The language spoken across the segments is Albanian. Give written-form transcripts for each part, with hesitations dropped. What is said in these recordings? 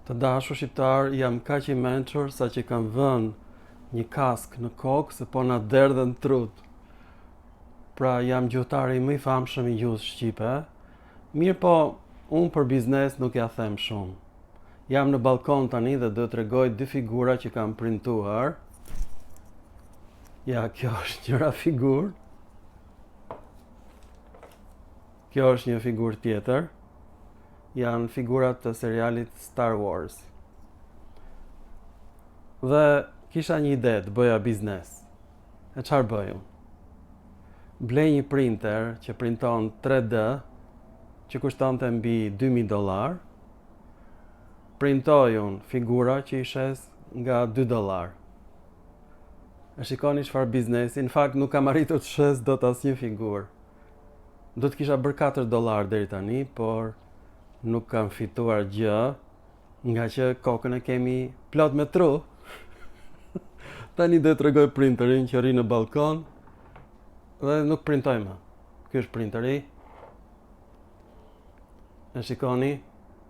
Të dashur shqiptar, jam kaq i mençur sa që kam vënë një kask në kokë se po na derdhen trut. Pra jam gjuhëtari më i famshëm i gjuhës shqipe. Mirë po, unë për biznes nuk ja them shumë. Jam në balkon tani dhe do t'rregoj dy figura që kam printuar. Ja, kjo është njëra figurë. Kjo është një figurë tjetër. Janë figurat të serialit Star Wars. Dhe kisha një ide të bëja biznes. E çfarë bëj unë? Blej një printer që printon 3D, që kushtonte mbi $2000. Printoj unë figura që i shes nga $2. E shikoni çfarë biznesi, në fakt nuk kam arritur të shes dot asnjë figurë. Do të kisha bërë $4 deri tani, por nuk kam fituar gjë, nga që kokën e kemi plot me tru. Tani do të tregoj printerin që rri në balkon dhe nuk printoj më. Ky është printeri. E shikoni,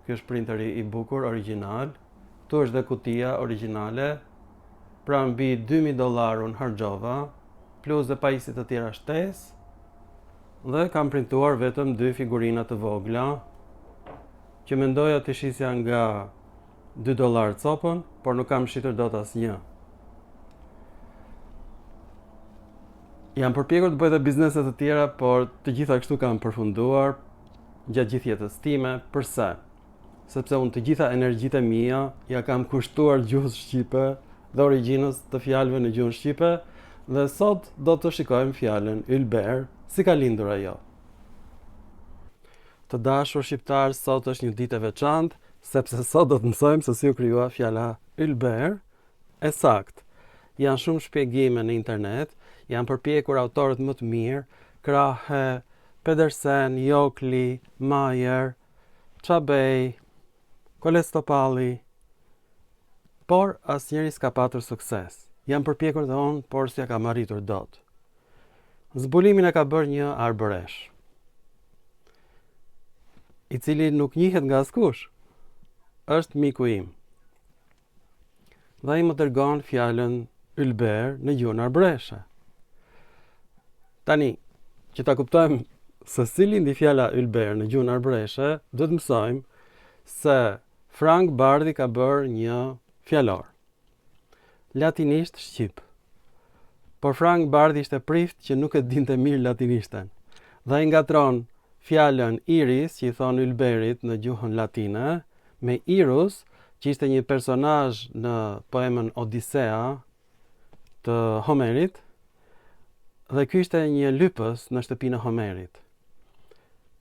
ky është printeri i bukur, origjinal. Ktu është dhe kutia origjinale. Pra mbi $2000 unë harxova, plus dhe pajisje të tjera shtesë. Dhe kam printuar vetëm 2 figurina të vogla, që mendoja të shisja nga $2 copën, por nuk kam shitur dot asnjë. Jam përpjekur të bëj dhe biznese të tjera, por të gjitha kështu kam përfunduar gjatë gjithë jetës time. Përse? Sepse unë të gjitha energjitë e mia ja kam kushtuar gjuhës shqipe dhe origjinës të fjalëve në gjuhën shqipe, dhe sot do të shikojmë fjalën ylber, si ka lindur ajo. Të dashur shqiptar, sot është një ditë e veçantë, sepse sot do të mësojmë se si u krijua fjala ylber. E sakt, janë shumë shpjegime në internet, janë përpjekur autorët më të mirë, Krahe, Pedersen, Jokli, Mayer, Çabej, Kolestopalli, por asnjëri s'ka patur sukses. Janë përpjekur dhe unë, por s'ja kam arritur dot. Zbulimin e ka bërë një arbëresh, i cili nuk njihet nga askush. Është miku im. Dhe ai më dërgon fjalën ylber në gjuhën arbëreshe. Tani, që ta kuptojmë se si lindi fjala ylber në gjuhën arbëreshe, do të mësojmë se Frank Bardhi ka bërë një fjalor, latinisht shqip. Por Frank Bardhi ishte prift që nuk e dinte mirë latinishten. Dhe ai ngatron fjalën iris, që i thon ylberit në gjuhën latine, me Irus, që ishte një personazh në poemën Odisea të Homerit, dhe ky ishte një lypës në shtëpinë e Homerit.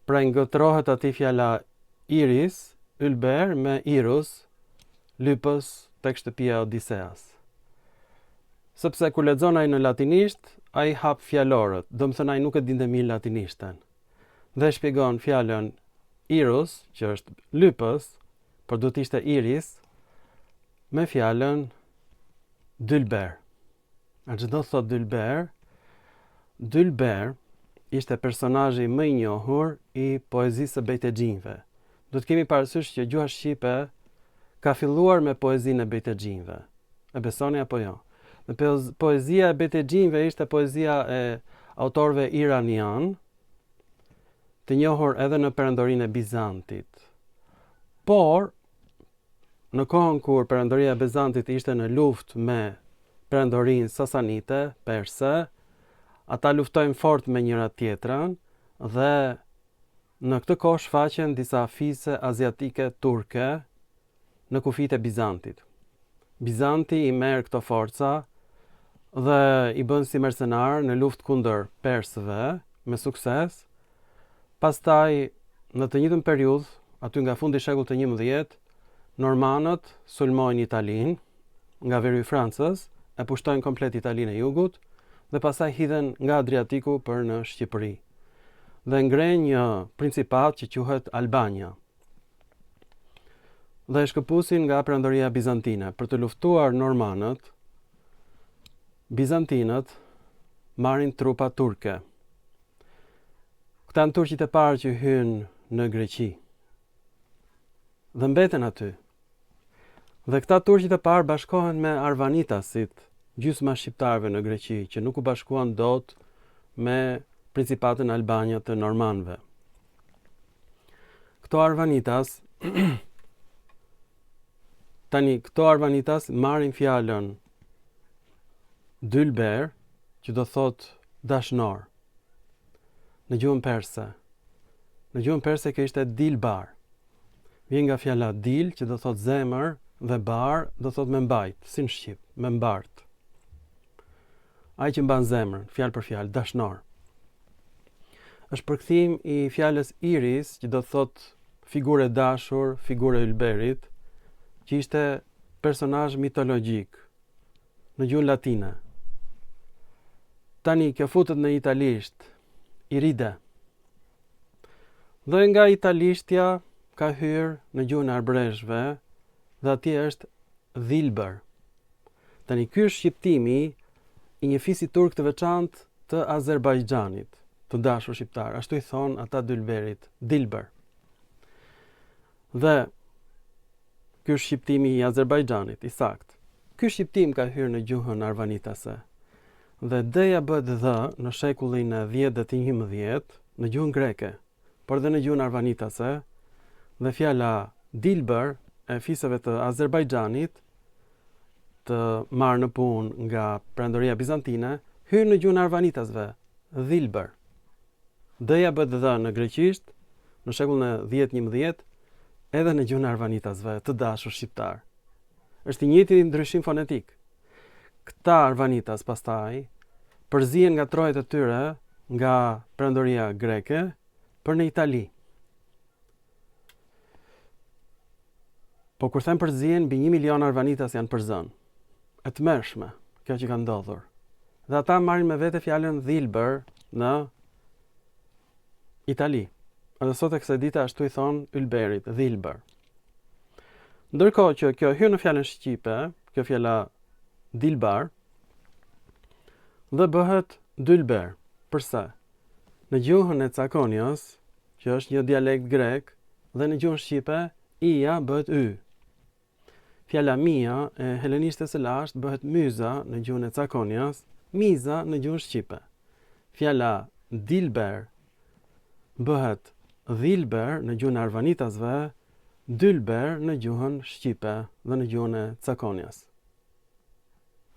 Pra ngotrohet atij fjala iris, ylber, me Irus, lypës tek shtëpia e Odiseas. Sepse kur lexon ai në latinisht, ai hap fjalorët, do të thënë ai nuk e dinte mirë latinishten. Dhe shpjegon fjalën Irus, që është lypës, por duhet ishte iris, me fjalën dylber. A çdo thot dylber? Dylber ishte personazhi më i njohur i poezisë së bejtexhinëve. Do të kemi parasysh që gjuha shqipe ka filluar me poezinë e bejtexhinëve. E besoni apo jo? Dhe poezia e bejtexhinëve ishte poezia e autorëve iranian, të njohur edhe në perandorinë e Bizantit. Por, në kohën kur perandoria e Bizantit ishte në luftë me perandorinë sasanite, perse, ata luftojnë fort me njëra tjetrën dhe në këtë kohë shfaqen disa fise aziatike turke në kufijtë e Bizantit. Bizanti i merr këto forca dhe i bën si mercenar në luftë kundër persëve me sukses. Pastaj, në të njëjtën periudhë, aty nga fundi i shekullit të 11, normanët sulmojnë Italinë nga veri i Francës, e pushtojnë komplet Italinë e Jugut dhe pastaj hidhen nga Adriatiku për në Shqipëri. Dhe ngrenë një principat që quhet Albania. Dhe e shkëpusin nga perandoria bizantine. Për të luftuar normanët, bizantinët marrin trupa turke. Këta në turqit e parë që hynë në Greqi. Dhe mbeten aty. Dhe këta turqit e parë bashkohen me arvanitasit, gjysma shqiptarëve në Greqi, që nuk u bashkuan dot me principatën Albania të normanëve. Këto arvanitas marrin fjalën dylber, që do thot dashnor, në gjuhën perse. Në gjuhën perse kjo ishte dilbar. Vjen nga fjala dil, që do thot zemër, dhe bar do thot me mbajt, si në shqip, me mbart. Ai që mban zemrën, fjalë për fjalë, dashnor. Është përkthim i fjalës iris, që do thot figurë e dashur, figurë e ylberit, që ishte personazh mitologjik në gjuhën latine. Tani kjo futet në italisht, iride. Dhe nga italishtja ka hyrë në gjuhën e arbreshve dhe atje është dhilber. Tani ky është shqiptimi i një fisi turk të veçantë të Azerbajxhanit, të dashur shqiptar, ashtu i thon ata dylberit, dilber. Dhe ky është shqiptimi i Azerbajxhanit, i sakt. Ky shqiptim ka hyrë në gjuhën arvanitase. Dhe d-ja bëhet dh në shekullin e 10 dhe të 11 në gjuhën greke, por dhe në gjuhën arvanitase, dhe fjala dilber e fisëve të Azerbajxhanit të marrë në punë nga Perandoria Bizantine, hyrë në gjuhën arvanitasve, dhilber. D-ja bëhet dh në greqisht në shekullin e 10-11 edhe në gjuhën arvanitasve të dashur shqiptar. Është i njëjti ndryshim fonetik. Këta arvanitas pastaj përzihen nga trojet e tyre nga Perandoria greke për në Itali. Po kur them përzihen, mbi 1 milion arvanitas janë përzën. E tmerrshme kjo që ka ndodhur. Dhe ata marrin me vete fjalën dhilber në Itali. Edhe sot e kësaj dite ashtu i thon ylberit, dhilber. Ndërkohë që kjo hyn në fjalën shqipe, kjo fjala dilbar, dhe bëhet dylber. Përse? Në gjuhën e Cakonios, që është një dialekt grek, dhe në gjuhën shqipe, ija bëhet y. Fjala mia e helenishtes së lashtë bëhet myza në gjuhën e Cakonios, miza në gjuhën shqipe. Fjala dilber bëhet dhilber në gjuhën e arvanitasve, dylber në gjuhën shqipe dhe në gjuhën e Cakonios.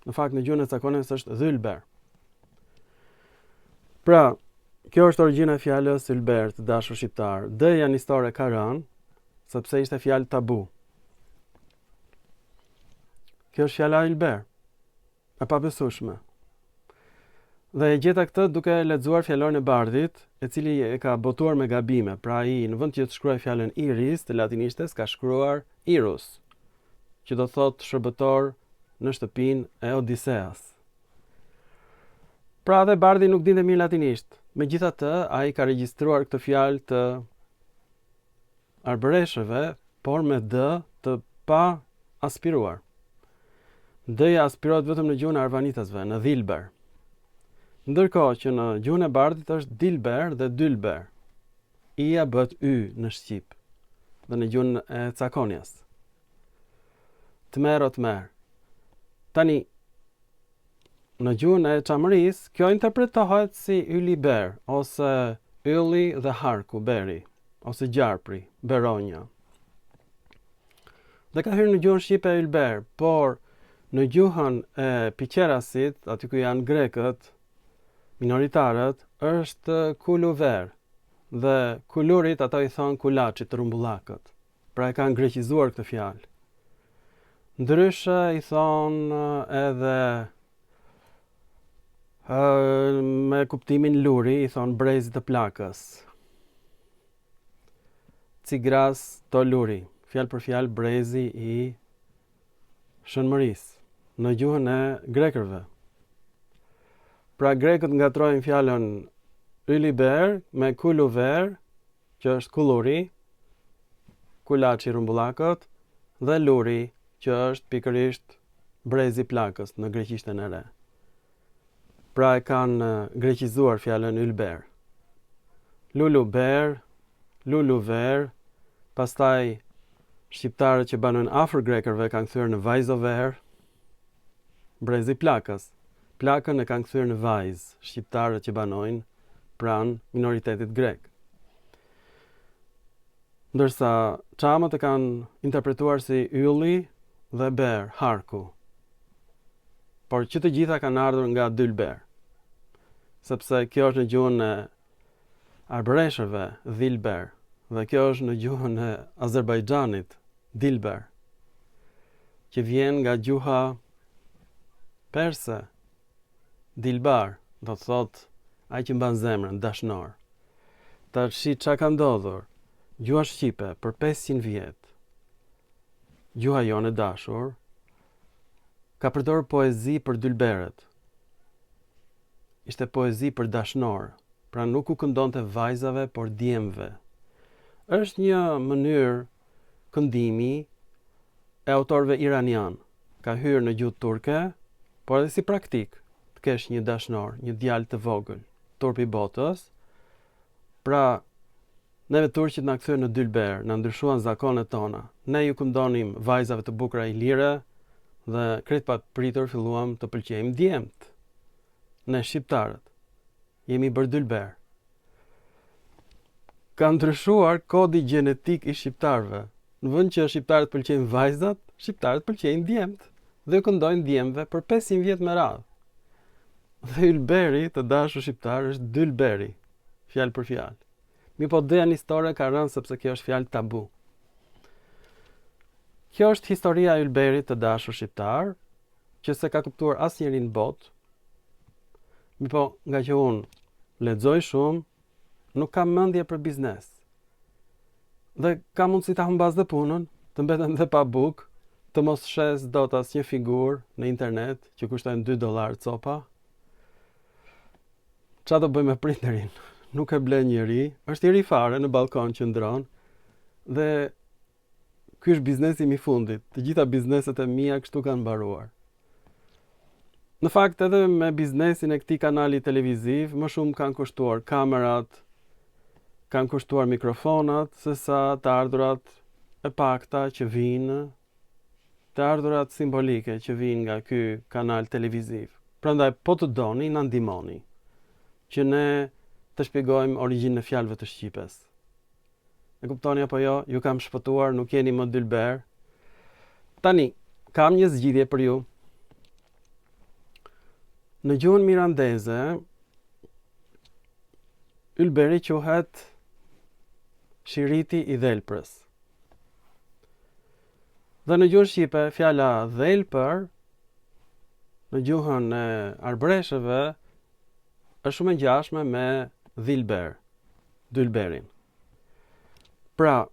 Në fakt në gjuhën e Cakonios është dhylber. Pra, kjo është origjina e fjalës ylber të dashur shqiptar. D-ja nistore ka rënë, sepse ishte fjalë tabu. Kjo është fjala ylber, e pabesueshme. Dhe e gjeta këtë duke lexuar fjalorin e Bardhit, e cili e ka botuar me gabime. Pra ai në vend që të shkruaj fjalën iris të latinishtes ka shkruar irus, që do thot shërbëtor në shtëpinë e Odiseas. Pra dhe Bardhi nuk dinte mirë latinisht. Megjithatë, ai ka regjistruar këtë fjalë të arbreshëve, por me d të pa aspiruar. D-ja aspirohet vetëm në gjuhën e arvanitasve, në dhilber. Ndërkohë që në gjuhën e Bardhit është dilber dhe dylber. Ija bëhet y në shqip dhe në gjuhën e Cakonios. Tmer o tmer. Tani, në gjuhën e Çamëris, kjo interpretohet si yliber, ose ylli dhe harku, beri, ose gjarpri, beronja. Dhe ka hyrë në gjuhën shqipe ylber, por në gjuhën e Piqerasit, aty ku janë grekët, minoritarët, është kuluver, dhe kulurit ata i thonë kulaçit të rumbullakët. Pra e kanë greqizuar këtë fjalë. Ndryshe i thonë edhe me kuptimin luri, i thonë brezit të plakës. Cigras to luri, fjalë për fjalë brezi i shënmërisë në gjuhën e grekërve. Pra grekët ngatrojnë fjalën yliber me kuluver, që është kulluri, kulaçi rumbullakët, dhe luri, që është pikërisht brezi plakës në greqishtën e re. Pra e kanë greqizuar fjalën ylber. Luluber, luluver, pastaj Shqiptarët që banojnë afër grekërve kanë kthyer në vajzë ver. Brezi plakës. Plakën e kanë kthyer në vajzë, shqiptarët që banojnë pranë minoritetit grek. Ndërsa çamët e kanë interpretuar si ylli dhe ber, harku. Por që të gjitha kanë ardhur nga dylber. Sepse kjo është në gjuhën e arbreshëve, dhilber, dhe kjo është në gjuhën e Azerbajxhanit, dilber, që vjen nga gjuha perse, dilbar, do të thot ai që mban zemrën, dashnor. Tash çka ka ndodhur? Gjuha shqipe për 500 vjet. Gjuha jonë e dashur ka përdorur poezi për dylberët. Ishte poezi për dashnor, pra nuk u këndonte vajzave, por djemve. Është një mënyrë këndimi e autorëve iranian. Ka hyrë në gjuhë turke, por edhe si praktik, të kesh një dashnor, një djalë të vogël, turpi botës. Pra, neve turqit na kthyen në dylber, na ndryshuan zakonet tona. Ne ju këndonim vajzave të bukura ilire dhe krejt pa pritur filluam të pëlqejmë djemt. Ne shqiptarët jemi bërë dylber. Ka ndryshuar kodi gjenetik i shqiptarëve. Në vend që shqiptarët pëlqejnë vajzat, shqiptarët pëlqejnë djemt dhe u këndojnë djemve për 500 vjet me radhë. Dhe ylberi të dashur shqiptar është dylberi, fjalë për fjalë. Mi po doja një histori ka rënë sepse kjo është fjalë tabu. Kjo është historia e ylberit të dashur shqiptar, që se ka kuptuar asnjëri në botë. Mi po, nga që unë lexoj shumë, nuk kam mendje për biznes. Dhe kam mundësi ta humbas dhe punën, të mbetem dhe pa bukë, të mos shes dot asnjë figurë në internet që kushtojnë $2 copa. Qa do bëj me printerin? Nuk e ble njëri, është i ri fare në balkon që ndron, dhe ky është biznesi im i fundit. Të gjitha bizneset e mia kështu kanë mbaruar. Në fakt edhe me biznesin e këtij kanali televiziv, më shumë kanë kushtuar kamerat, kanë kushtuar mikrofonat, se sa të ardhurat e pakta që vinë, të ardhurat simbolike që vinë nga ky kanal televiziv. Prandaj po të doni, na ndihmoni, që ne të shpjegojmë origjinën e fjalëve të shqipes. E kuptoni apo jo? Ju kam shpëtuar, nuk jeni më dylber. Tani, kam një zgjidhje për ju. Në gjuhën mirandeze, ylberi quhet shiriti i dhelprës. Dhe në gjuhën shqipe, fjala dhelpër, në gjuhën e arbreshëve, është shumë e ngjashme me dhilber, dylberin. Pra,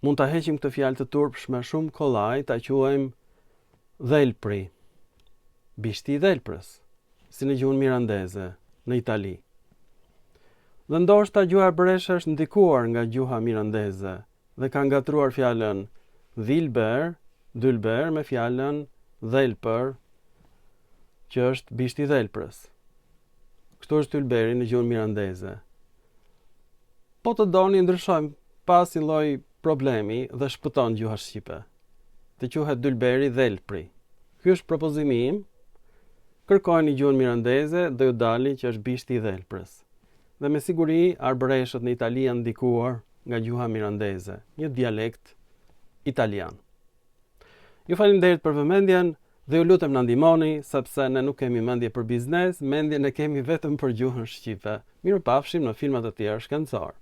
mund ta heqim këtë fjalë të turpshme shumë kollaj, ta quajmë dhelpri, bishti i dhelprës, si në gjuhën mirandeze, në Itali. Dhe ndoshta gjuha arbreshe është ndikuar nga gjuha mirandeze dhe ka ngatruar fjalën dhilber, dylber me fjalën dhelpër, që është bishti i dhelprës. Kështu është ylberi në gjuhën mirandeze. Po të doni ndryshojmë pas një lloj problemi dhe shpëton gjuha shqipe. Të quhet dylberi dhelpri. Ky është propozimi im. Kërkojni gjuhën mirandeze dhe ju dali që është bishti i dhelprës. Dhe me siguri arbreshët në Itali janë ndikuar nga gjuha mirandeze, një dialekt italian. Ju faleminderit për vëmendjen dhe ju lutem na ndihmoni sepse ne nuk kemi mendje për biznes, mendjen e kemi vetëm për gjuhën shqipe. Mirupafshim në filma të tjerë shkencor.